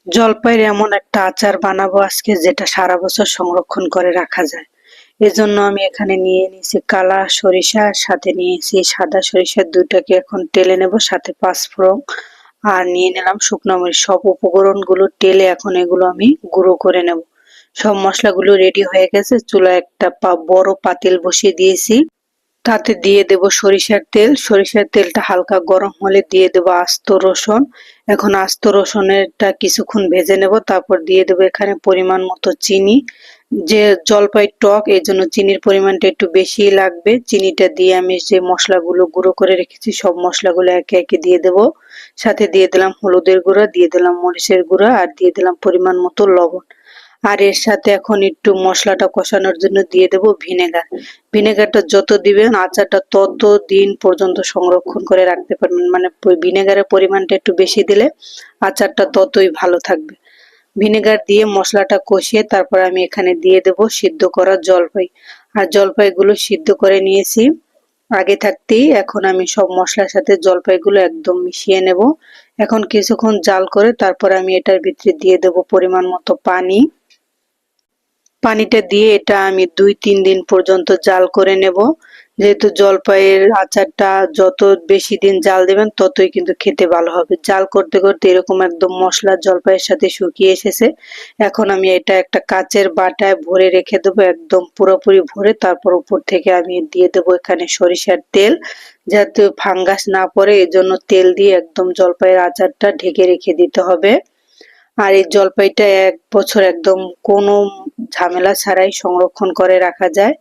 জলপাইয়ের এমন একটা আচার বানাবো আজকে যেটা সারা বছর সংরক্ষণ করে রাখা যায়। এজন্য আমি এখানে নিয়ে নিয়েছি কালা সরিষা, আর সাথে নিয়েছি সাদা সরিষা, দুইটাকে এখন টেলে নেব, সাথে পাঁচফোড়ন আর নিয়ে নিলাম শুকনো মরিচ। সব উপকরণগুলো টেলে এখন এগুলো আমি গুঁড়ো করে নেব। সব মশলাগুলো রেডি হয়ে গেছে, চুলায় একটা বড় পাতিল বসিয়ে দিয়েছি। তাতে দিয়ে দেব সরিষার তেল। সরিষার তেলটা হালকা গরম হলে দিয়ে দেব আস্ত রসুন। এখন আস্ত রসুনেরটা কিছুক্ষণ ভেজে নেব, তারপর দিয়ে দেব এখানে পরিমাণ মতো চিনি। যে জলপাই টক, এই জন্য চিনির পরিমাণটা একটু বেশিই লাগবে। চিনিটা দিয়ে আমি যে মশলাগুলো গুঁড়ো করে রেখেছি সব মশলাগুলো একে একে দিয়ে দেব। সাথে দিয়ে দিলাম হলুদের গুঁড়া, দিয়ে দিলাম মরিচের গুঁড়া, আর দিয়ে দিলাম পরিমাণ মতো লবণ। আর এর সাথে এখন একটু মশলাটা কষানোর জন্য দিয়ে দেব ভিনেগার। ভিনেগারটা যত দিবেন আচারটা তত দিন পর্যন্ত সংরক্ষণ করে রাখতে পারবেন, মানে ভিনেগারের পরিমাণটা একটু বেশি দিলে আচারটা ততই ভালো থাকবে। ভিনেগার দিয়ে মশলাটা কষিয়ে তারপর আমি এখানে দিয়ে দেব সিদ্ধ করা জলপাই। আর জলপাইগুলো সিদ্ধ করে নিয়েছি আগে থাকতেই। এখন আমি সব মশলার সাথে জলপাইগুলো একদম মিশিয়ে নেব। এখন কিছুক্ষণ জাল করে তারপর আমি এটার ভিতরে দিয়ে দেব পরিমাণ মতো পানি। পানিটা দিয়ে এটা আমি ২-৩ দিন পর্যন্ত জাল করে নেব। যেহেতু জলপাইয়ের আচারটা যত বেশি দিন জাল দেবেন ততই কিন্তু খেতে ভালো হবে। জাল করতে করতে এরকম একদম মশলা জলপাইয়ের সাথে শুকিয়ে এসেছে। এখন আমি এটা একটা কাচের বাটায় ভরে রেখে দেবো, একদম পুরোপুরি ভরে। তারপর উপর থেকে আমি দিয়ে দেবো এখানে সরিষার তেল, যাতে ফাঙ্গাস না পড়ে এজন্য তেল দিয়ে একদম জলপাইয়ের আচারটা ঢেকে রেখে দিতে হবে। আর এই জলপাইটা ১ বছর একদম কোনো ঝামেলা ছাড়াই সংরক্ষণ করে রাখা যায়।